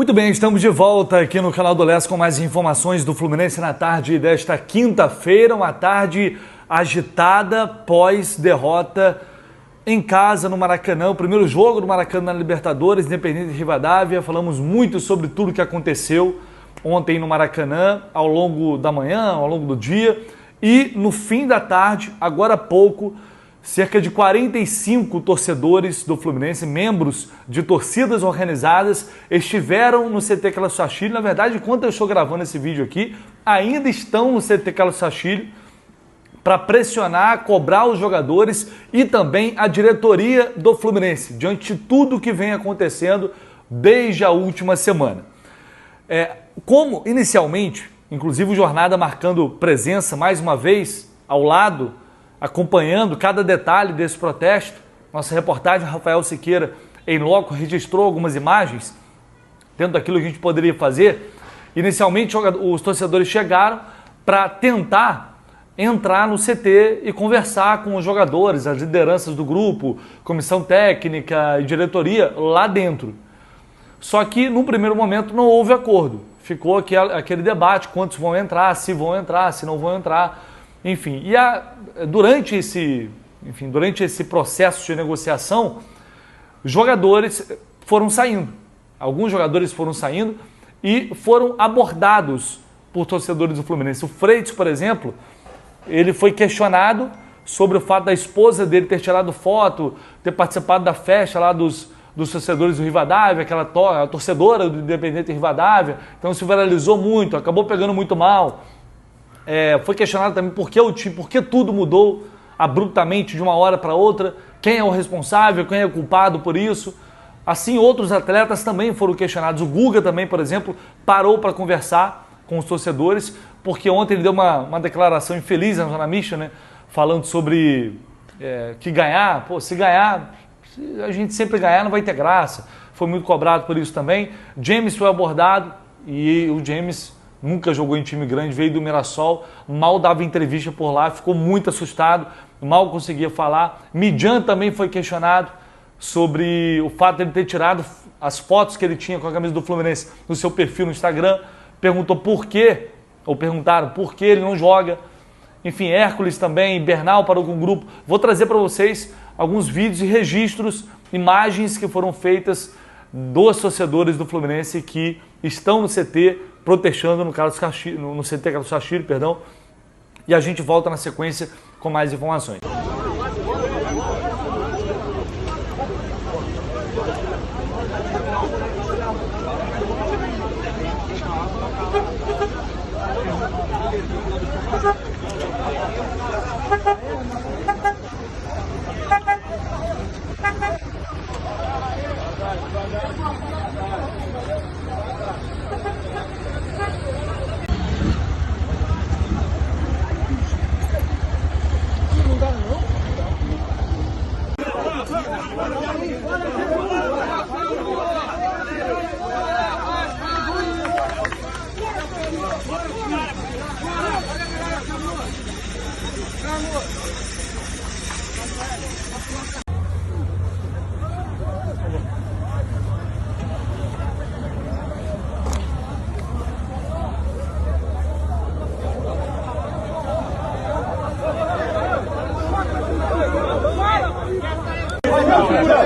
Muito bem, estamos de volta aqui no canal do Leste com mais informações do Fluminense na tarde desta quinta-feira, uma tarde agitada pós-derrota em casa no Maracanã, o primeiro jogo do Maracanã na Libertadores, Independente de Rivadavia. Falamos muito sobre tudo que aconteceu ontem no Maracanã, ao longo da manhã, ao longo do dia, e no fim da tarde, agora há pouco, cerca de 45 torcedores do Fluminense, membros de torcidas organizadas, estiveram no CT Carlos Sachilli. Na verdade, enquanto eu estou gravando esse vídeo aqui, ainda estão no CT Carlos Sachilli para pressionar, cobrar os jogadores e também a diretoria do Fluminense, diante de tudo que vem acontecendo desde a última semana. Como inicialmente, inclusive o Jornada marcando presença mais uma vez ao lado, acompanhando cada detalhe desse protesto, nossa reportagem Rafael Siqueira em loco registrou algumas imagens dentro daquilo que a gente poderia fazer. Inicialmente os torcedores chegaram para tentar entrar no CT e conversar com os jogadores, as lideranças do grupo, comissão técnica e diretoria lá dentro. Só que no primeiro momento não houve acordo, ficou aquele debate, quantos vão entrar, se não vão entrar. Enfim, durante esse processo de negociação, jogadores foram saindo. Alguns jogadores foram saindo e foram abordados por torcedores do Fluminense. O Freitas, por exemplo, ele foi questionado sobre o fato da esposa dele ter tirado foto, ter participado da festa lá dos torcedores do Rivadavia, a torcedora do Independente Rivadavia. Então isso viralizou muito, acabou pegando muito mal. Foi questionado também por que tudo mudou abruptamente de uma hora para outra, quem é o responsável, quem é o culpado por isso. Assim, outros atletas também foram questionados. O Guga também, por exemplo, parou para conversar com os torcedores, porque ontem ele deu uma declaração infeliz na zona mista, né, falando sobre que ganhar, se ganhar, se a gente sempre ganhar não vai ter graça. Foi muito cobrado por isso também. James foi abordado e o James nunca jogou em time grande, veio do Mirassol, mal dava entrevista por lá, ficou muito assustado, mal conseguia falar. Midjan também foi questionado sobre o fato de ele ter tirado as fotos que ele tinha com a camisa do Fluminense no seu perfil no Instagram. Perguntaram por que ele não joga. Enfim, Hércules também, Bernal parou com o grupo. Vou trazer para vocês alguns vídeos e registros, imagens que foram feitas dos torcedores do Fluminense que estão no CT protestando no CT Carlos Sachilli, perdão. E a gente volta na sequência com mais informações.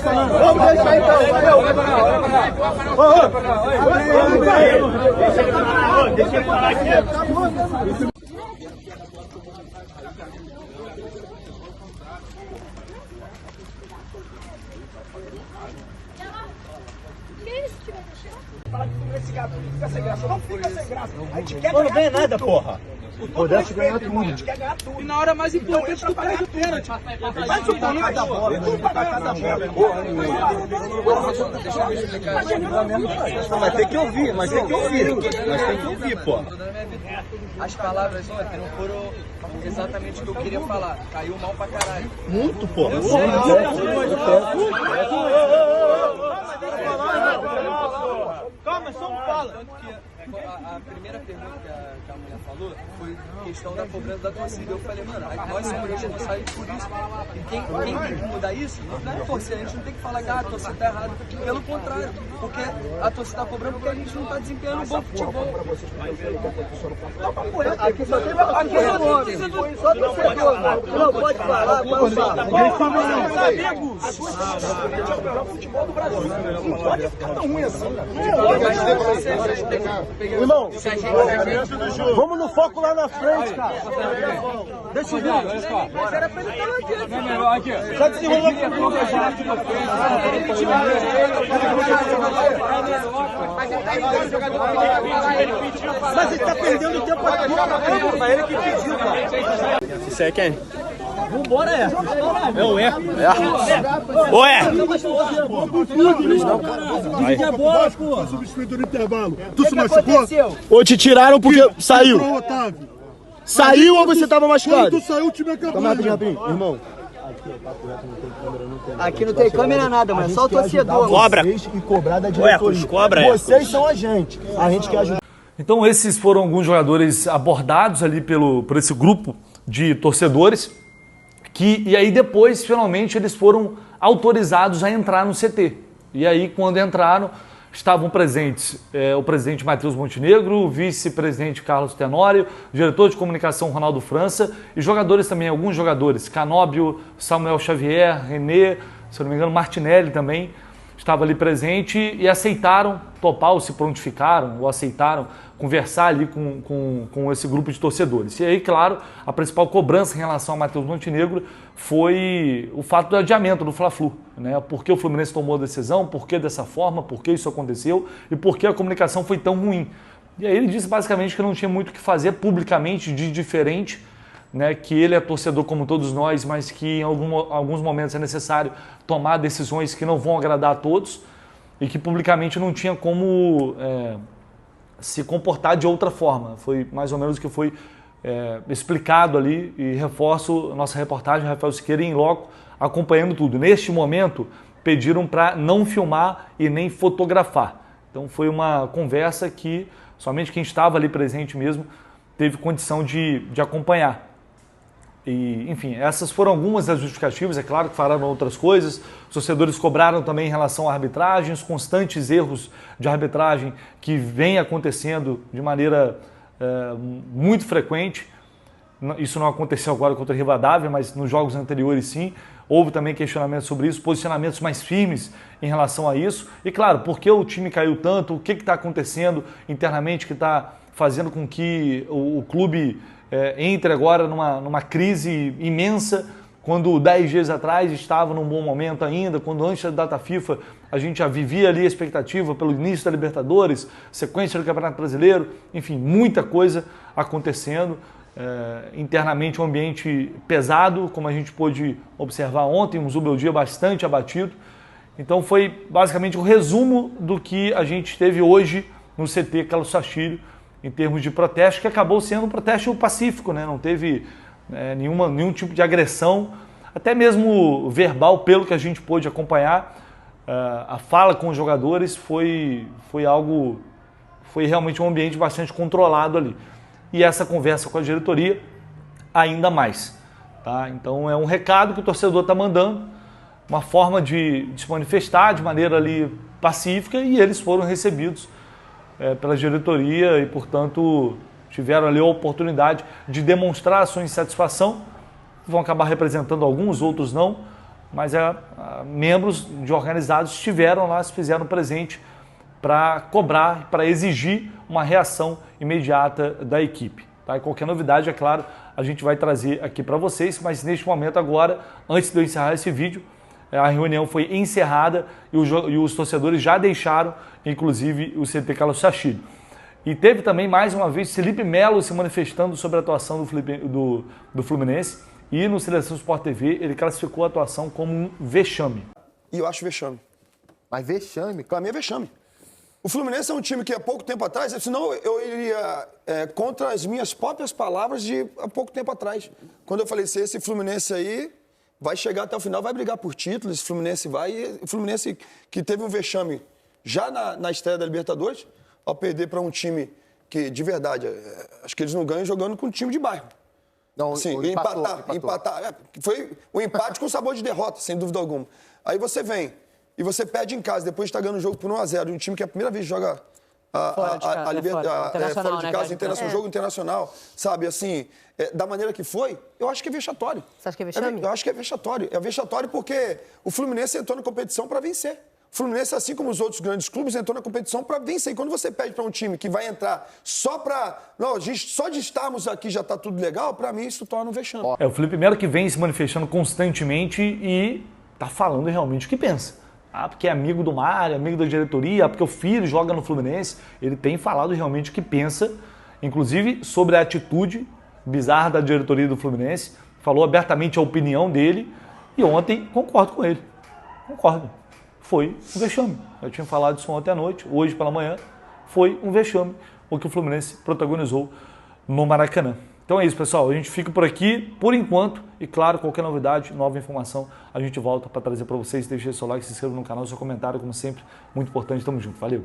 Vamos deixar então, valeu. Deixa ele falar aqui. Fala que esse gato fica sem graça. Não fica sem graça. A gente quer ganhar. Não ganha nada, porra. Pudesse ganhar tudo. A gente quer ganhar tudo. E na hora mais importante, tu perde o pênalti. Vai chutar cada bola. Deixa eu explicar. Vai ter que ouvir, mas tem que ouvir. Pô. As palavras ontem não foram exatamente o que eu queria falar. Caiu mal pra caralho. Muito, pô. Calma, só fala. A primeira pergunta que a mulher falou foi questão da cobrança da torcida. Eu falei, mano, nós somos responsáveis por isso. E quem tem que mudar isso não é a torcida. A gente não tem que falar que a torcida tá errada. Pelo contrário, porque a torcida tá cobrando porque a gente não tá desempenhando um bom futebol. Aqui só tem só torcedor. Não pode falar, pode falar. Futebol do Brasil. Não pode ficar tão ruim assim. Irmão, vamos no foco lá na frente, cara. Deixa eu ver. Mas era pra ele estar aqui. Só que se mas ele tá perdendo tempo aqui. Foi ele que pediu, cara. Isso aí é quem? Vambora, Hércules. É o Hércules. Ô, Hércules! Vai substituir no intervalo. Tu se machucou? Ou te tiraram porque saiu? Saiu ou você tava machucado? Quando tu saiu, o time acabou. Rapidinho, irmão. Aqui não tem câmera nada, mas só o torcedor. Cobra! E cobrar da diretoria. Cobra, Vocês são a gente. A gente quer ajudar. Então esses foram alguns jogadores abordados ali por esse grupo de torcedores e aí depois, finalmente, eles foram autorizados a entrar no CT. E aí, quando entraram, estavam presentes o presidente Matheus Montenegro, o vice-presidente Carlos Tenório, o diretor de comunicação Ronaldo França e jogadores também, alguns jogadores, Canóbio, Samuel Xavier, René, se eu não me engano, Martinelli também, estava ali presente e aceitaram topar ou se prontificaram ou aceitaram conversar ali com esse grupo de torcedores. E aí, claro, a principal cobrança em relação ao Matheus Montenegro foi o fato do adiamento do Fla-Flu, né? Por que o Fluminense tomou a decisão, por que dessa forma, por que isso aconteceu e por que a comunicação foi tão ruim. E aí ele disse basicamente que não tinha muito o que fazer publicamente de diferente, né, que ele é torcedor como todos nós, mas que em alguns momentos é necessário tomar decisões que não vão agradar a todos e que publicamente não tinha como se comportar de outra forma. Foi mais ou menos o que foi explicado ali e reforço a nossa reportagem, Rafael Siqueira em loco, acompanhando tudo. Neste momento, pediram para não filmar e nem fotografar. Então foi uma conversa que somente quem estava ali presente mesmo teve condição de acompanhar. E, enfim, essas foram algumas das justificativas, é claro que falaram outras coisas. Os torcedores cobraram também em relação a arbitragens, constantes erros de arbitragem que vem acontecendo de maneira muito frequente. Isso não aconteceu agora contra a Rivadavia, mas nos jogos anteriores sim. Houve também questionamentos sobre isso, posicionamentos mais firmes em relação a isso. E claro, por que o time caiu tanto, o que está acontecendo internamente que está fazendo com que o clube entre agora numa crise imensa, quando 10 dias atrás estava num bom momento ainda, quando antes da data FIFA a gente já vivia ali a expectativa pelo início da Libertadores, sequência do Campeonato Brasileiro, enfim, muita coisa acontecendo. Internamente um ambiente pesado, como a gente pôde observar ontem, um Zubeldia bastante abatido. Então foi basicamente o resumo do que a gente teve hoje no CT Carlos Sachilho, em termos de protesto, que acabou sendo um protesto pacífico, né? Não teve nenhum tipo de agressão, até mesmo verbal, pelo que a gente pôde acompanhar. A fala com os jogadores foi realmente um ambiente bastante controlado ali. E essa conversa com a diretoria, ainda mais. Tá? Então é um recado que o torcedor está mandando, uma forma de se manifestar de maneira ali pacífica, e eles foram recebidos pela diretoria e, portanto, tiveram ali a oportunidade de demonstrar a sua insatisfação. Vão acabar representando alguns, outros não, mas membros de organizados estiveram lá, se fizeram presente para cobrar, para exigir uma reação imediata da equipe. Tá? E qualquer novidade, é claro, a gente vai trazer aqui para vocês, mas neste momento agora, antes de eu encerrar esse vídeo, a reunião foi encerrada e os torcedores já deixaram, inclusive, o CT Carlos Sachilho. E teve também, mais uma vez, Felipe Melo se manifestando sobre a atuação do Fluminense, e no Seleção Sport TV ele classificou a atuação como um vexame. E eu acho vexame. Mas vexame? Pra mim é vexame. O Fluminense é um time que há pouco tempo atrás, senão eu iria contra as minhas próprias palavras de há pouco tempo atrás. Quando eu falei, se esse Fluminense aí vai chegar até o final, vai brigar por títulos, esse Fluminense vai... O Fluminense que teve um vexame já na estreia da Libertadores, ao perder para um time que, de verdade, acho que eles não ganham jogando com um time de bairro. Não, Sim, empatar. Foi um empate com sabor de derrota, sem dúvida alguma. Aí você vem e você perde em casa, depois de estar ganhando o jogo por 1-0, um time que é a primeira vez joga fora de casa, jogo internacional, sabe, assim, da maneira que foi, eu acho que é vexatório. Você acha que é vexame? Eu acho que é vexatório. É vexatório porque o Fluminense entrou na competição para vencer. O Fluminense, assim como os outros grandes clubes, entrou na competição para vencer. E quando você pede para um time que vai entrar só para... Não, só de estarmos aqui já está tudo legal, para mim isso torna um vexame. O Felipe Melo que vem se manifestando constantemente e tá falando realmente o que pensa. Porque é amigo do Mário, amigo da diretoria, porque o filho joga no Fluminense. Ele tem falado realmente o que pensa, inclusive sobre a atitude bizarra da diretoria do Fluminense. Falou abertamente a opinião dele e ontem concordo com ele. Concordo. Foi um vexame. Eu tinha falado isso ontem à noite, hoje pela manhã. Foi um vexame o que o Fluminense protagonizou no Maracanã. Então é isso, pessoal. A gente fica por aqui, por enquanto. E claro, qualquer novidade, nova informação, a gente volta para trazer para vocês. Deixe seu like, se inscreva no canal, seu comentário, como sempre, muito importante. Tamo junto. Valeu!